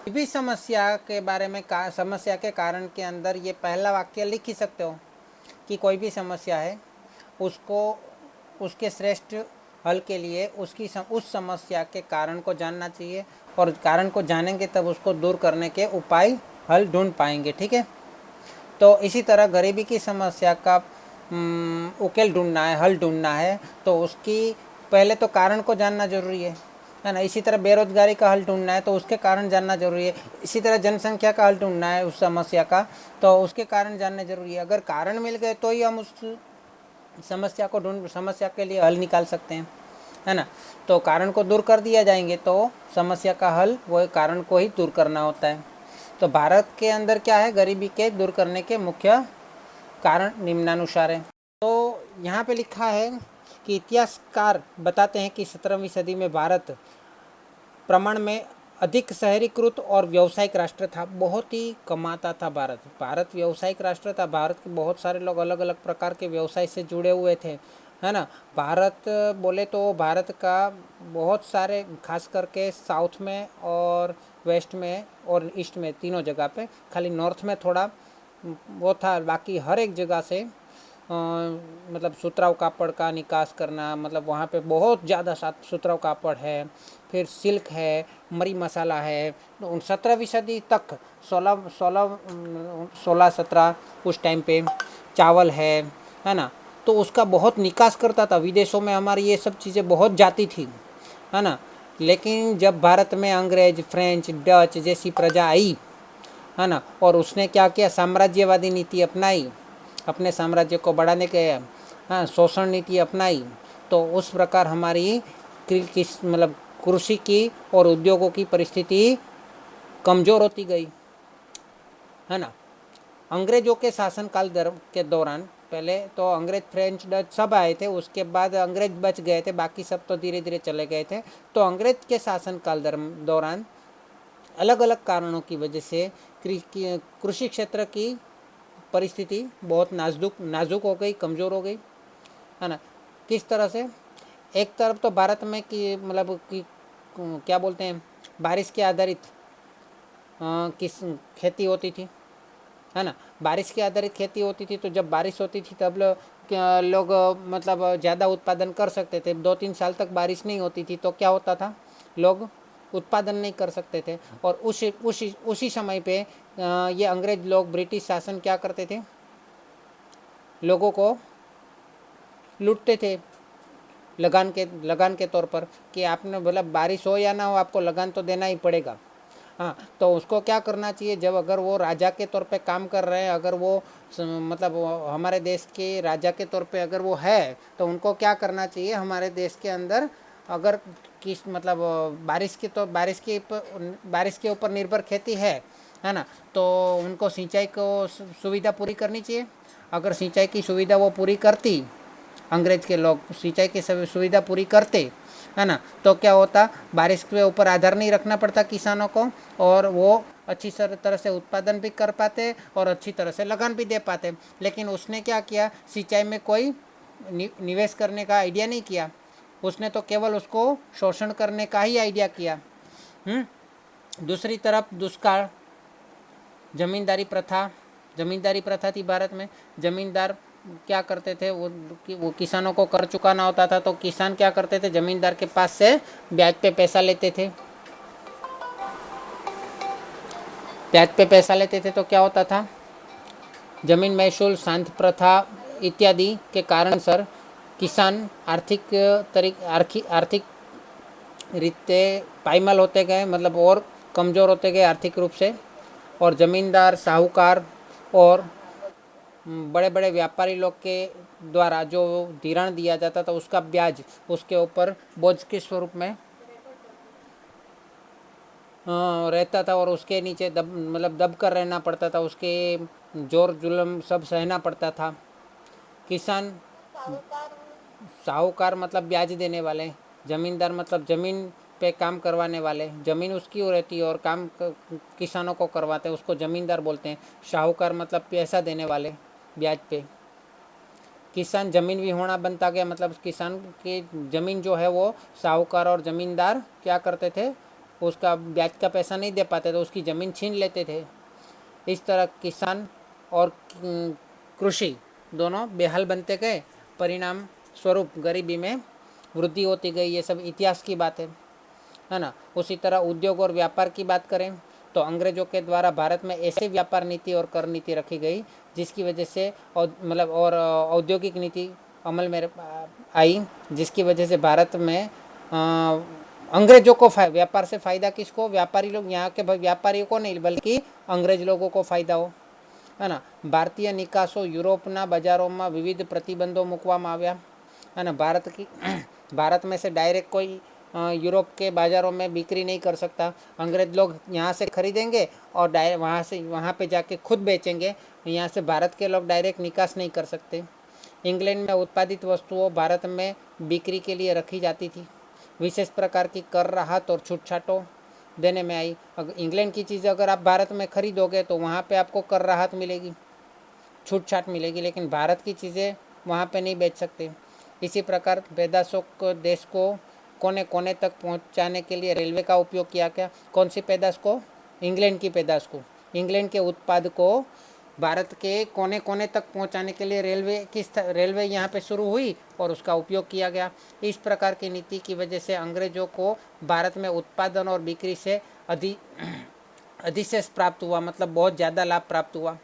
भी समस्या के बारे में समस्या के कारण के अंदर ये पहला वाक्य लिख ही सकते हो कि कोई भी समस्या है उसको उसके श्रेष्ठ हल के लिए उस समस्या के कारण को जानना चाहिए, और कारण को जानेंगे तब उसको दूर करने के उपाय हल ढूंढ पाएंगे। ठीक है, तो इसी तरह गरीबी की समस्या का उकेल ढूंढना है, हल ढूंढना है, तो उसकी पहले तो कारण को जानना जरूरी है ना। इसी तरह बेरोजगारी का हल ढूंढना है तो उसके कारण जानना जरूरी है। इसी तरह जनसंख्या का हल ढूंढना है उस समस्या का, तो उसके कारण जानने जरूरी है। अगर कारण मिल गए तो ही हम उस समस्या के लिए हल निकाल सकते हैं, है ना। तो कारण को दूर कर दिया जाएंगे तो समस्या का हल वो कारण को ही दूर करना होता है। तो भारत के अंदर क्या है, गरीबी के दूर करने के मुख्य कारण निम्नानुसार है। तो यहाँ पे लिखा है कि इतिहासकार बताते हैं कि 17वीं सदी में भारत प्रमाण में अधिक शहरीकृत और व्यावसायिक राष्ट्र था। बहुत ही कमाता था भारत व्यावसायिक राष्ट्र था। भारत के बहुत सारे लोग अलग अलग प्रकार के व्यवसाय से जुड़े हुए थे, है ना। भारत बोले तो भारत का बहुत सारे, खास करके साउथ में और वेस्ट में और ईस्ट में, तीनों जगह पे, खाली नॉर्थ में थोड़ा वो था, बाकी हर एक जगह से मतलब सुतराउ कापड़ का निकास करना, मतलब वहाँ पे बहुत ज़्यादा सुतराउ कापड़ है, फिर सिल्क है, मरी मसाला है। 17वीं सदी तक 16 17 उस टाइम पे चावल है ना, तो उसका बहुत निकास करता था विदेशों में। हमारी ये सब चीज़ें बहुत जाती थी, है ना। लेकिन जब भारत में अंग्रेज, फ्रेंच, डच जैसी प्रजा आई, है ना, और उसने क्या किया, साम्राज्यवादी नीति अपनाई, अपने साम्राज्य को बढ़ाने के, हाँ, शोषण नीति अपनाई, तो उस प्रकार हमारी मतलब कृषि की और उद्योगों की परिस्थिति कमज़ोर होती गई, है ना। अंग्रेजों के शासनकाल के दौरान, पहले तो अंग्रेज, फ्रेंच, डच सब आए थे, उसके बाद अंग्रेज बच गए थे, बाकी सब तो धीरे धीरे चले गए थे। तो अंग्रेज के शासनकाल दौरान अलग अलग कारणों की वजह से कृषि क्षेत्र की परिस्थिति बहुत नाजुक हो गई, कमज़ोर हो गई, है ना। किस तरह से, एक तरफ तो भारत में कि मतलब कि क्या बोलते हैं, बारिश के आधारित किस खेती होती थी, है ना। बारिश के आधारित खेती होती थी, तो जब बारिश होती थी तब लोग मतलब ज़्यादा उत्पादन कर सकते थे। 2-3 साल तक बारिश नहीं होती थी तो क्या होता था, लोग उत्पादन नहीं कर सकते थे। और उसी समय पे ये अंग्रेज लोग, ब्रिटिश शासन क्या करते थे, लोगों को लूटते थे लगान के तौर पर, कि आपने बोला बारिश हो या ना हो, आपको लगान तो देना ही पड़ेगा। हाँ, तो उसको क्या करना चाहिए, जब अगर वो राजा के तौर पे काम कर रहे हैं, अगर वो मतलब हमारे देश के राजा के तौर पे अगर वो है, तो उनको क्या करना चाहिए, हमारे देश के अंदर अगर किस मतलब बारिश के ऊपर निर्भर खेती है ना, तो उनको सिंचाई को सुविधा पूरी करनी चाहिए। अगर सिंचाई की सुविधा वो पूरी करती, अंग्रेज के लोग सिंचाई की सुविधा पूरी करते, है ना, तो क्या होता, बारिश के ऊपर आधार नहीं रखना पड़ता किसानों को, और वो अच्छी तरह से उत्पादन भी कर पाते और अच्छी तरह से लगान भी दे पाते। लेकिन उसने क्या किया, सिंचाई में कोई निवेश करने का आइडिया नहीं किया, उसने तो केवल उसको शोषण करने का ही आइडिया किया। दूसरी तरफ दुष्काल, जमींदारी प्रथा थी भारत में। जमींदार क्या करते थे, वो किसानों को कर चुकाना होता था, तो किसान क्या करते थे, जमींदार के पास से ब्याज पे पैसा लेते थे। तो क्या होता था, जमीन महसूल, शांति प्रथा इत्यादि के कारण सर किसान आर्थिक रीते पायमाल होते गए, मतलब और कमज़ोर होते गए आर्थिक रूप से। और ज़मींदार, साहूकार और बड़े बड़े व्यापारी लोग के द्वारा जो धिराण दिया जाता था, उसका ब्याज उसके ऊपर बोझ के स्वरूप में रहता था, और उसके नीचे दब कर रहना पड़ता था, उसके जोर जुल्म सब सहना पड़ता था। किसान, साहूकार मतलब ब्याज देने वाले, ज़मींदार मतलब ज़मीन पे काम करवाने वाले, ज़मीन उसकी हो रहती है और काम किसानों को करवाते हैं, उसको ज़मींदार बोलते हैं। साहूकार मतलब पैसा देने वाले ब्याज पे। किसान ज़मीन विहोणा बनता गया, मतलब किसान की ज़मीन जो है वो साहूकार और ज़मींदार क्या करते थे, उसका ब्याज का पैसा नहीं दे पाते तो उसकी ज़मीन छीन लेते थे। इस तरह किसान और कृषि दोनों बेहाल बनते गए, परिणाम स्वरूप गरीबी में वृद्धि होती गई। ये सब इतिहास की बात है ना। उसी तरह उद्योग और व्यापार की बात करें तो अंग्रेजों के द्वारा भारत में ऐसे व्यापार नीति और कर नीति रखी गई जिसकी वजह से मतलब और औद्योगिक नीति अमल में आई, जिसकी वजह से भारत में अंग्रेजों को व्यापार से फ़ायदा किसको, व्यापारी लोग, यहाँ के व्यापारियों को नहीं बल्कि अंग्रेज लोगों को फ़ायदा हो, है ना। भारतीय निकाસો યુરોપના બજારોમાં વિવિધ પ્રતિબંધો મૂકવામાં આવ્યા, है ना। भारत में से डायरेक्ट कोई यूरोप के बाज़ारों में बिक्री नहीं कर सकता। अंग्रेज लोग यहाँ से खरीदेंगे और डायरेक्ट वहाँ पे जाके खुद बेचेंगे। यहाँ से भारत के लोग डायरेक्ट निकास नहीं कर सकते। इंग्लैंड में उत्पादित वस्तुओं भारत में बिक्री के लिए रखी जाती थी। विशेष प्रकार की कर राहत और छूट छाटों देने में आई। अगर इंग्लैंड की चीज़ अगर आप भारत में ख़रीदोगे तो वहाँ पे आपको कर राहत मिलेगी, छूट छाट मिलेगी, लेकिन भारत की चीज़ें वहाँ पे नहीं बेच सकते। इसी प्रकार पैदाशों को देश को कोने कोने तक पहुँचाने के लिए रेलवे का उपयोग किया गया। कौन सी पैदाश को? इंग्लैंड की पैदाश को, इंग्लैंड के उत्पाद को भारत के कोने कोने तक पहुंचाने के लिए रेलवे यहाँ पे शुरू हुई और उसका उपयोग किया गया। इस प्रकार की नीति की वजह से अंग्रेजों को भारत में उत्पादन और बिक्री से अधिशेष प्राप्त हुआ, मतलब बहुत ज़्यादा लाभ प्राप्त हुआ।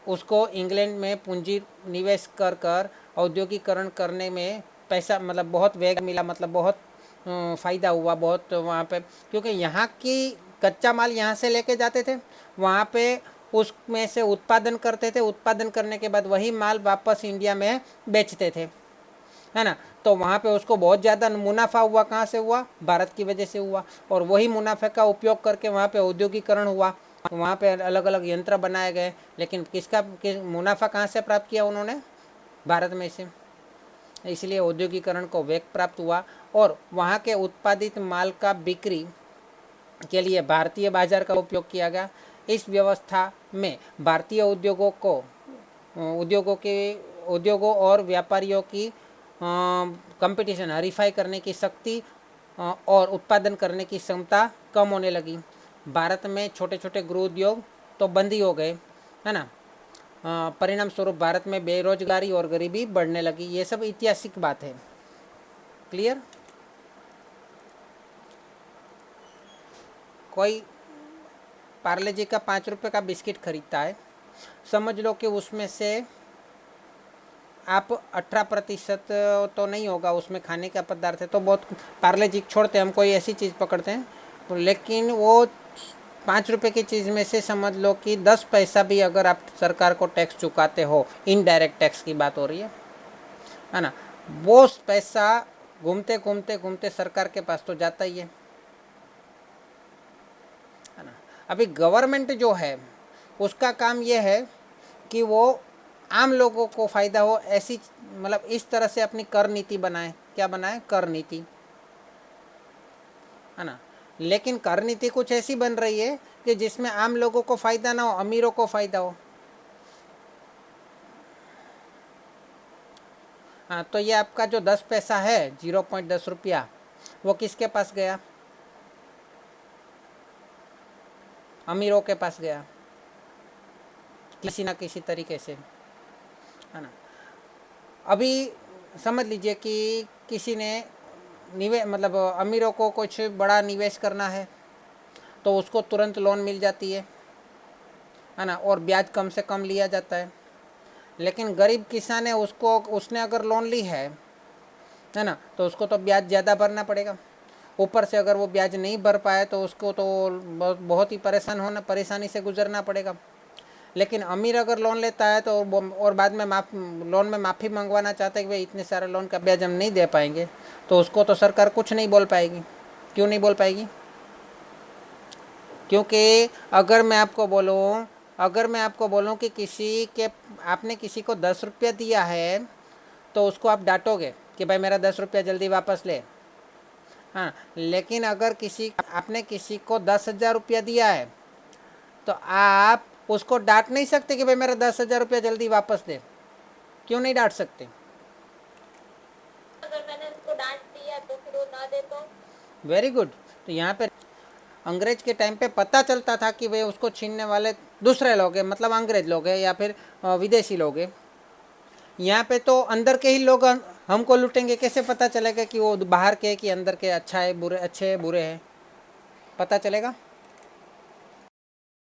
उसको इंग्लैंड में पूंजी निवेश कर कर औद्योगिकरण करने में पैसा मतलब बहुत वेग मिला, मतलब बहुत फ़ायदा हुआ बहुत वहाँ पे, क्योंकि यहाँ की कच्चा माल यहाँ से लेके जाते थे, वहाँ पे उसमें से उत्पादन करते थे, उत्पादन करने के बाद वही माल वापस इंडिया में बेचते थे, है ना। तो वहाँ पे उसको बहुत ज़्यादा मुनाफा हुआ। कहाँ से हुआ? भारत की वजह से हुआ। और वही मुनाफे का उपयोग करके वहाँ पे औद्योगिकरण हुआ, वहाँ पे अलग अलग यंत्र बनाए गए। लेकिन मुनाफा कहाँ से प्राप्त किया उन्होंने? भारत में से। इसलिए औद्योगिकरण को वेग प्राप्त हुआ और वहाँ के उत्पादित माल का बिक्री के लिए भारतीय बाजार का उपयोग किया गया। इस व्यवस्था में भारतीय उद्योगों और व्यापारियों की कंपटीशन, हरीफाई करने की शक्ति और उत्पादन करने की क्षमता कम होने लगी। भारत में छोटे छोटे गृह उद्योग तो बंद ही हो गए, है ना। परिणाम स्वरूप भारत में बेरोजगारी और गरीबी बढ़ने लगी। ये सब ऐतिहासिक बात है। क्लियर? कोई पार्ले जी का 5 रुपये का बिस्किट खरीदता है, समझ लो कि उसमें से आप 18% तो नहीं होगा, उसमें खाने का पदार्थ है तो बहुत, पार्ले जी छोड़ते हम कोई ऐसी चीज़ पकड़ते हैं, लेकिन वो 5 रुपये की चीज़ में से समझ लो कि 10 पैसा भी अगर आप सरकार को टैक्स चुकाते हो, इनडायरेक्ट टैक्स की बात हो रही है ना, वो पैसा घूमते घूमते घूमते सरकार के पास तो जाता ही है ना। अभी गवर्नमेंट जो है उसका काम ये है कि वो आम लोगों को फ़ायदा हो, ऐसी मतलब इस तरह से अपनी कर नीति बनाए। क्या बनाए? कर नीति, है ना। लेकिन कर नीति कुछ ऐसी बन रही है कि जिसमें आम लोगों को फ़ायदा ना हो, अमीरों को फ़ायदा हो। हाँ, तो ये आपका जो 10 पैसा है, 0.10 रुपया, वो किसके पास गया? अमीरों के पास गया किसी ना किसी तरीके से, है ना। अभी समझ लीजिए कि किसी ने मतलब अमीरों को कुछ बड़ा निवेश करना है तो उसको तुरंत लोन मिल जाती है ना, और ब्याज कम से कम लिया जाता है। लेकिन गरीब किसान है, उसने अगर लोन ली है ना, तो उसको तो ब्याज ज़्यादा भरना पड़ेगा। ऊपर से अगर वो ब्याज नहीं भर पाए तो उसको तो बहुत ही परेशानी से गुजरना पड़ेगा। लेकिन अमीर अगर लोन लेता है तो और बाद में लोन में माफ़ी मंगवाना चाहता है कि भाई इतने सारे लोन का ब्याज हम नहीं दे पाएंगे, तो उसको तो सरकार कुछ नहीं बोल पाएगी। क्यों नहीं बोल पाएगी? क्योंकि अगर मैं आपको बोलूँ कि आपने किसी को 10 रुपया दिया है तो उसको आप डांटोगे कि भाई मेरा 10 रुपया जल्दी वापस ले, हाँ। लेकिन अगर आपने किसी को 10,000 रुपया दिया है तो आप उसको डांट नहीं सकते कि भाई मेरा 10,000 रुपया जल्दी वापस दे। क्यों नहीं डांट सकते? अगर मैंने उसको डांट दिया तो फिर वो ना दे तो? Very good. तो यहाँ पे अंग्रेज के टाइम पे पता चलता था कि भाई उसको छीनने वाले दूसरे लोग हैं, मतलब अंग्रेज लोग हैं या फिर विदेशी लोग हैं। यहाँ पे तो अंदर के ही लोग हमको लूटेंगे, कैसे पता चलेगा कि वो बाहर के कि अंदर के? अच्छा है बुरे, अच्छे है बुरे हैं, पता चलेगा?